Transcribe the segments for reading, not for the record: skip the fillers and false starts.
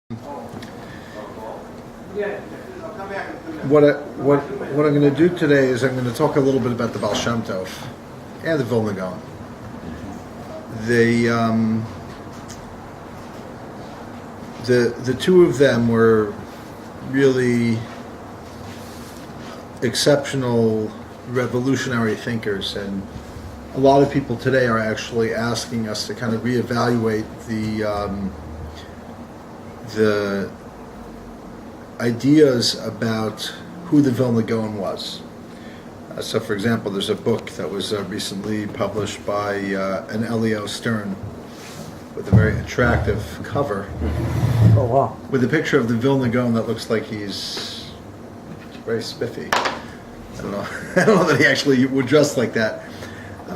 What I'm going to do today is I'm going to talk a little bit about the Baal Shem Tov and the Vilna Gaon. The two of them were really exceptional revolutionary thinkers, and a lot of people today are actually asking us to kind of reevaluate the ideas about who the Vilna Gaon was. So, for example, there's a book that was recently published by an Elio Stern with a very attractive cover. Oh, wow. With a picture of the Vilna Gaon that looks like he's very spiffy. I don't know that he actually would dress like that.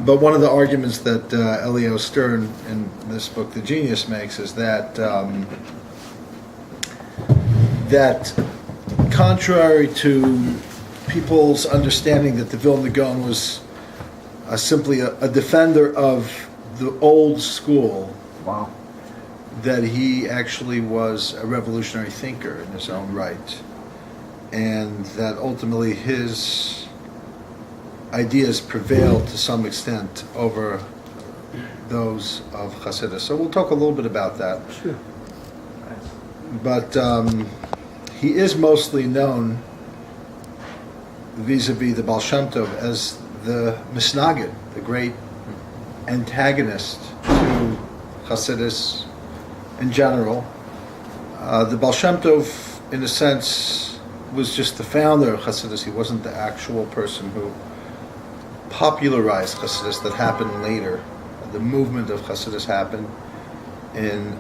But one of the arguments that Elio Stern in this book, The Genius, makes is that that contrary to people's understanding that the Vilna Gaon was simply a defender of the old school, Wow. that he actually was a revolutionary thinker in his own right, and that ultimately his ideas prevailed to some extent over those of Hasidus. So we'll talk a little bit about that. Sure. But he is mostly known vis-a-vis the Baal Shem Tov as the Misnagid, the great antagonist to Hasidus in general. The Baal Shem Tov, in a sense, was just the founder of Hasidus. He wasn't the actual person who popularized Hasidus. That happened later. The movement of Hasidus happened in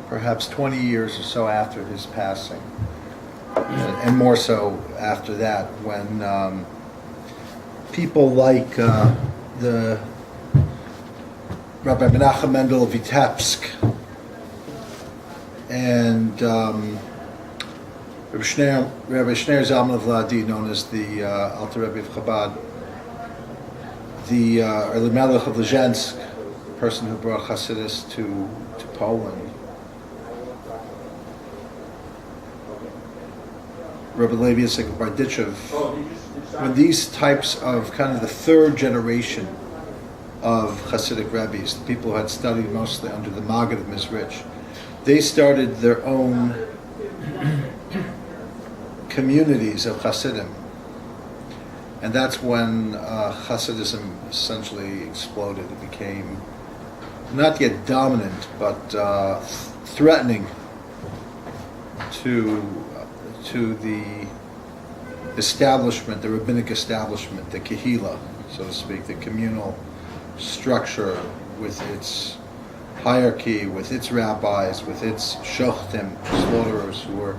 perhaps 20 years or so after his passing, and more so after that, when people like the Rabbi Menachem Mendel of Vitebsk and Rabbi Shneir Zalman of Ladi, known as the Alter Rebbe of Chabad, the Melech of Lezhensk, the person who brought Hasidus to Poland, Rabbi Levi Yitzchak of Barditchev. When these types of kind of the third generation of Hasidic rabbis, the people who had studied mostly under the Maggid of Mizrich, they started their own communities of Hasidim. And that's when Hasidism essentially exploded. It became not yet dominant, but threatening to the establishment, the rabbinic establishment, the kehila, so to speak, the communal structure with its hierarchy, with its rabbis, with its shochtim, slaughterers, who were.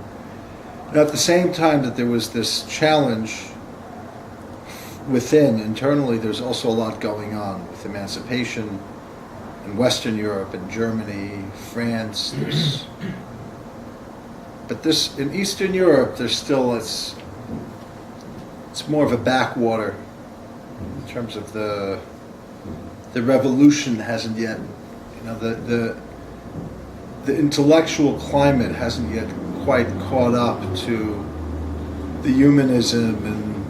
And at the same time that there was this challenge within, internally, there's also a lot going on with emancipation in Western Europe, in Germany, France. But this, in Eastern Europe, there's still, it's more of a backwater in terms of the revolution hasn't yet, the intellectual climate hasn't yet quite caught up to the humanism and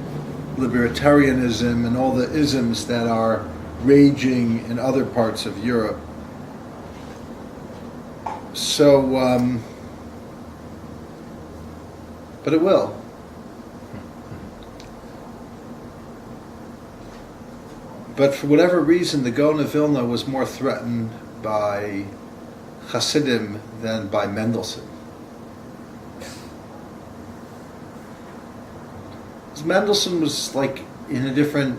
libertarianism and all the isms that are raging in other parts of Europe. So, but it will. But for whatever reason, the Gaon of Vilna was more threatened by Hasidim than by Mendelssohn. Because Mendelssohn was like in a different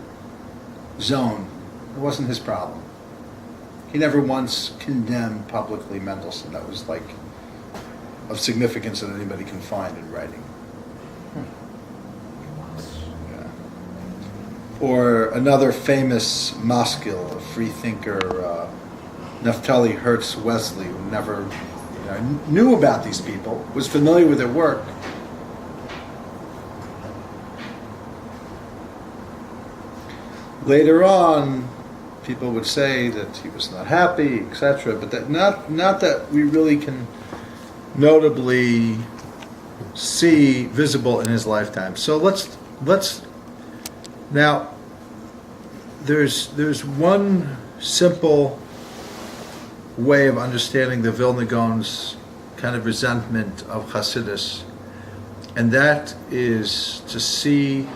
zone. It wasn't his problem. He never once condemned publicly Mendelssohn. That was like of significance that anybody can find in writing. Yeah. Or another famous maskil, a free thinker, Naphtali Hertz Wesley, who never knew about these people, was familiar with their work. Later on, people would say that he was not happy, etc. But that not that we really can notably see visible in his lifetime. So let's now there's one simple way of understanding the Vilna Gaon's kind of resentment of Hasidus, and that is to see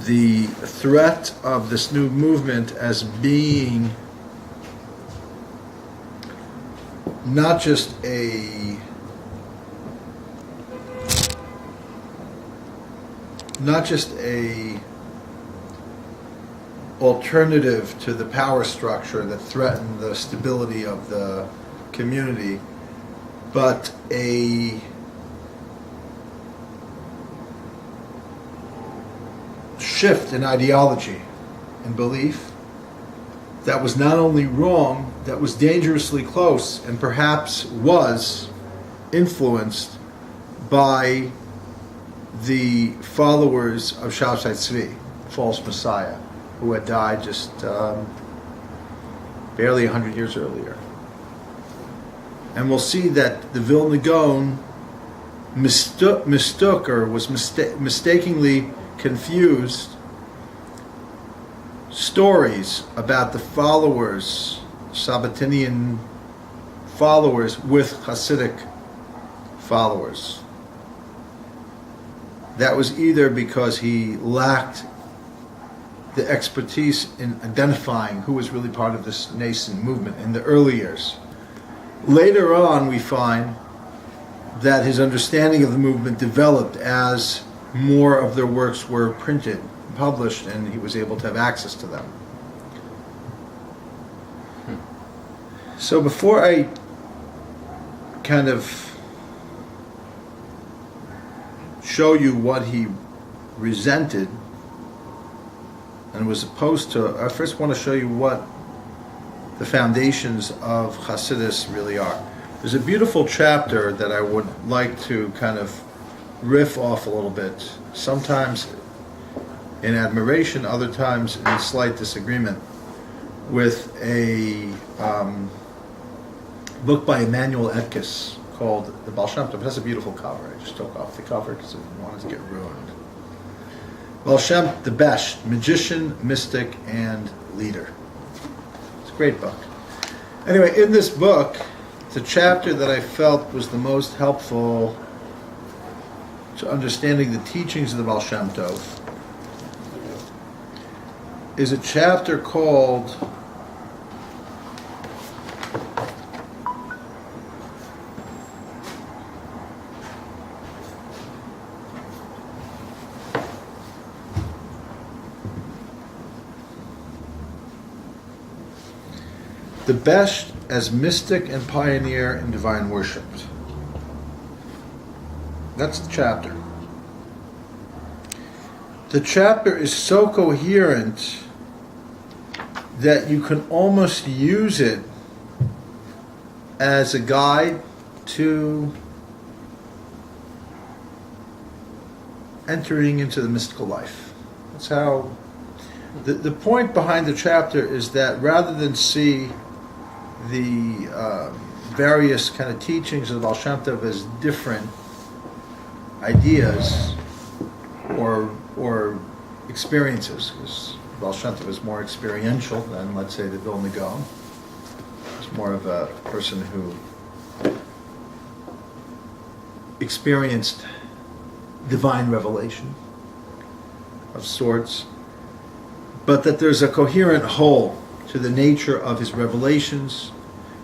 the threat of this new movement as being not just a alternative to the power structure that threatened the stability of the community, but a shift in ideology and belief that was not only wrong, that was dangerously close, and perhaps was influenced by the followers of Shabtai Tzvi, false messiah, who had died just barely 100 years earlier. And we'll see that the Vilna Gaon mistook or was mistakenly confused stories about the followers, Sabbatinian followers, with Hasidic followers. That was either because he lacked the expertise in identifying who was really part of this nascent movement in the early years. Later on, we find that his understanding of the movement developed as more of their works were printed, published, and he was able to have access to them. So before I kind of show you what he resented and was opposed to, I first want to show you what the foundations of Hasidus really are. There's a beautiful chapter that I would like to kind of riff off a little bit, sometimes in admiration, other times in slight disagreement, with a book by Emanuel Etkes called The Baal Shem Tov. It has a beautiful cover. I just took off the cover because I didn't want it to get ruined. Baal Shem, the best magician, mystic, and leader. It's a great book. Anyway, in this book, the chapter that I felt was the most helpful to understanding the teachings of the Baal Shem Tov is a chapter called The Best as Mystic and Pioneer in Divine Worship. That's the chapter. The chapter is so coherent that you can almost use it as a guide to entering into the mystical life. That's how the point behind the chapter is that rather than see the various kind of teachings of the Baal Shem Tov as different ideas or experiences, because Baal Shem Tov is more experiential than, let's say, the Vilna Gaon. He's more of a person who experienced divine revelation of sorts, but that there's a coherent whole to the nature of his revelations,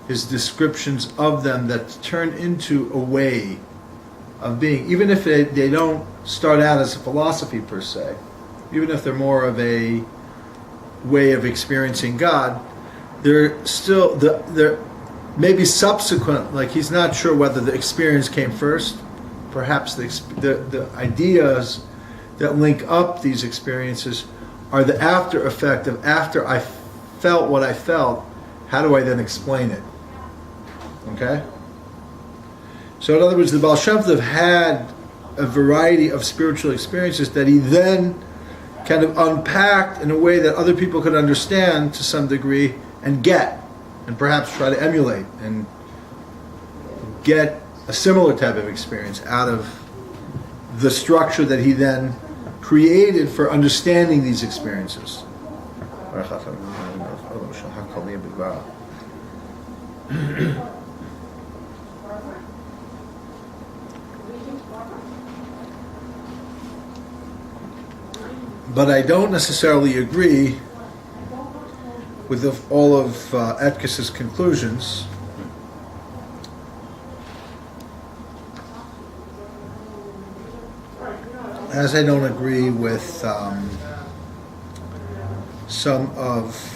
his descriptions of them that turn into a way of being, even if they don't start out as a philosophy per se, even if they're more of a way of experiencing God, they're still, they're maybe subsequent, like he's not sure whether the experience came first, perhaps the ideas that link up these experiences are the after effect of after I felt what I felt, how do I then explain it? Okay? So in other words, the Baal Shem Tov had a variety of spiritual experiences that he then kind of unpacked in a way that other people could understand to some degree and get, and perhaps try to emulate and get a similar type of experience out of the structure that he then created for understanding these experiences. But I don't necessarily agree with all of Etkis's conclusions. As I don't agree with some of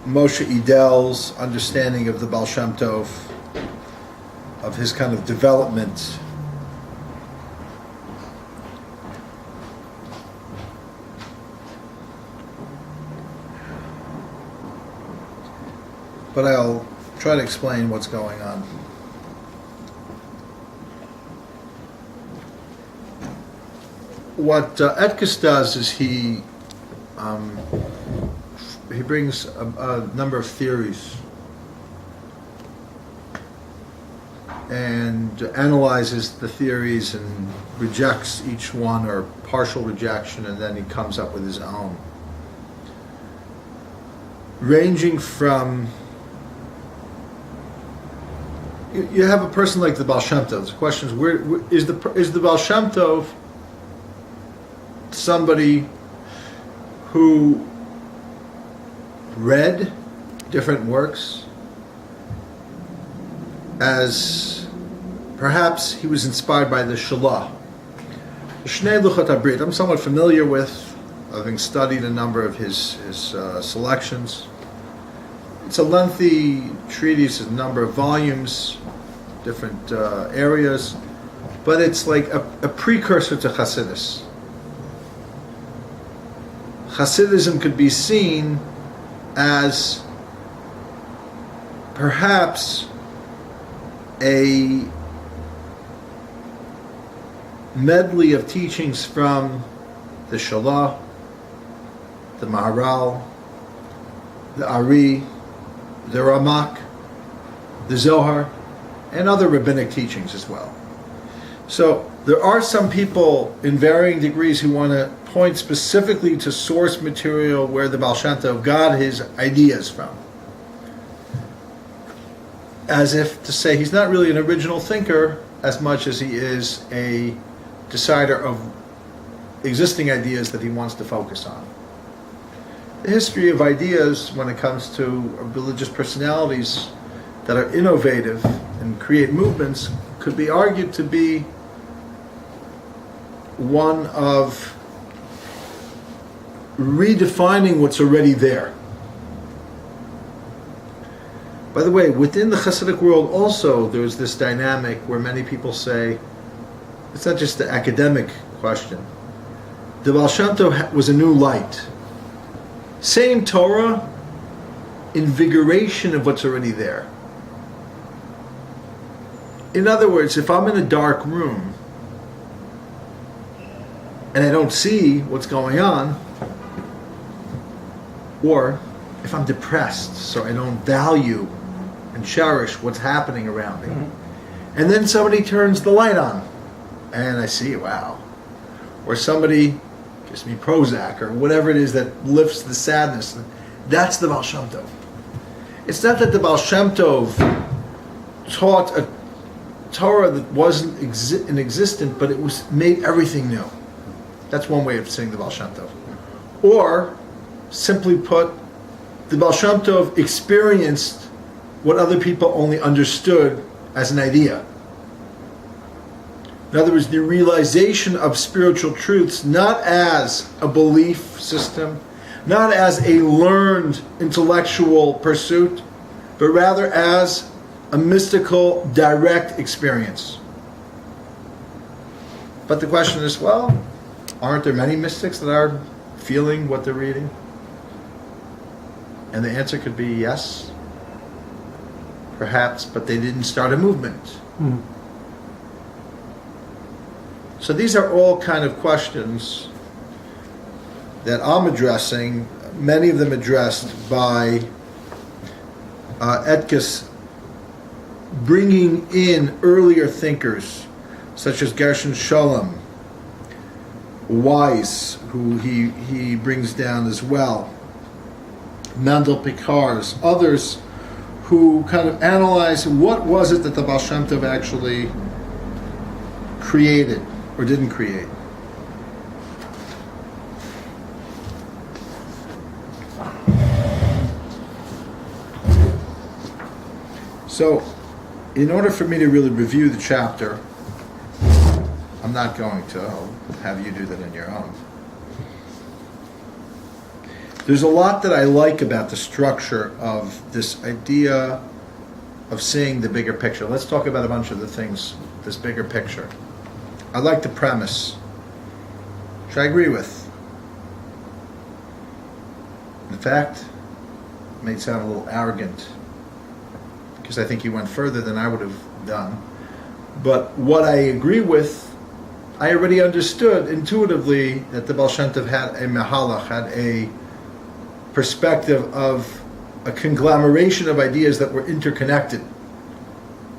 Moshe Edel's understanding of the Baal Shem Tov, of his kind of development. But I'll try to explain what's going on. What Etkis does is he brings a number of theories and analyzes the theories and rejects each one, or partial rejection, and then he comes up with his own, ranging from, you have a person like the Baal Shem Tov. The question is, where is the Baal Shem Tov somebody who read different works, as perhaps he was inspired by the Shalah, the Shnei Luchot HaBrit? I'm somewhat familiar with, having studied a number of his selections. It's a lengthy treatise, a number of volumes, different areas, but it's like a precursor to Hasidus. Hasidism could be seen as perhaps a medley of teachings from the Shalah, the Maharal, the Ari, the Ramak, the Zohar, and other rabbinic teachings as well. So there are some people in varying degrees who want to point specifically to source material where the Baal Shem Tov got his ideas from, as if to say he's not really an original thinker as much as he is a decider of existing ideas that he wants to focus on. The history of ideas when it comes to religious personalities that are innovative and create movements could be argued to be one of redefining what's already there. By the way, within the Hasidic world also there's this dynamic where many people say it's not just the academic question. The Baal Shem Tov was a new light. Same Torah, invigoration of what's already there. In other words, if I'm in a dark room and I don't see what's going on, or if I'm depressed, so I don't value and cherish what's happening around me, and then somebody turns the light on, and I see, wow. Or somebody gives me Prozac, or whatever it is that lifts the sadness. That's the Baal Shem Tov. It's not that the Baal Shem Tov taught a Torah that wasn't inexistent, but it was made everything new. That's one way of saying the Baal Shem Tov. Or, simply put, the Baal Shem Tov experienced what other people only understood as an idea. In other words, the realization of spiritual truths not as a belief system, not as a learned intellectual pursuit, but rather as a mystical, direct experience. But the question is, well, aren't there many mystics that are feeling what they're reading? And the answer could be yes, perhaps, but they didn't start a movement. So these are all kind of questions that I'm addressing, many of them addressed by Etkis bringing in earlier thinkers, such as Gershon Sholem, Weiss, who he brings down as well, Mendel Picars, others who kind of analyze what was it that the Baal Shem Tov actually created or didn't create. So, in order for me to really review the chapter, I'm not going to. I'll have you do that on your own. There's a lot that I like about the structure of this idea of seeing the bigger picture. Let's talk about a bunch of the things, this bigger picture. I like the premise, which I agree with. In fact, it may sound a little arrogant, because I think he went further than I would have done. But what I agree with, I already understood intuitively that the Baal Shem Tov had a mahalach, had a perspective of a conglomeration of ideas that were interconnected.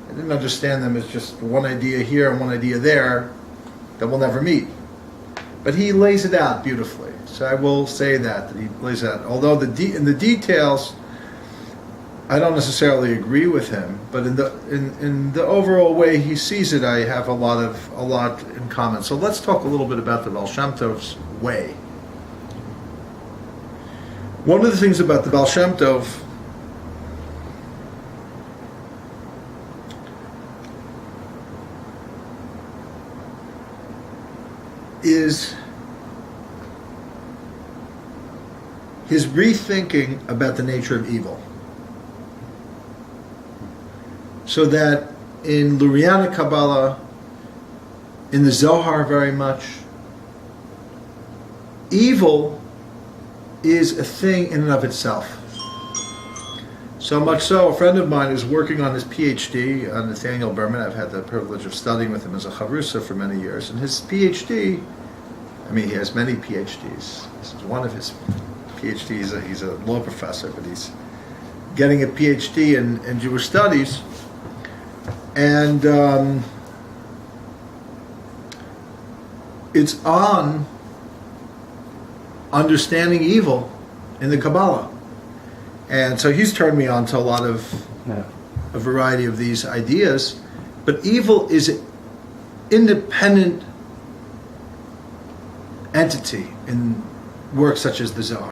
I didn't understand them as just one idea here and one idea there that will never meet. But he lays it out beautifully. So I will say that he lays it out. Although in the details, I don't necessarily agree with him, but in the overall way he sees it, I have a lot in common. So let's talk a little bit about the Baal Shem Tov's way. One of the things about the Baal Shem Tov is his rethinking about the nature of evil. So that in Lurianic Kabbalah, in the Zohar very much, evil is a thing in and of itself. So much so, a friend of mine is working on his PhD on Nathaniel Berman. I've had the privilege of studying with him as a chavrusa for many years. And his PhD, I mean, he has many PhDs. This is one of his PhDs. He's a law professor, but he's getting a PhD in Jewish studies. And it's on understanding evil in the Kabbalah. And so he's turned me on to a variety of these ideas. But evil is an independent entity in works such as the Zohar.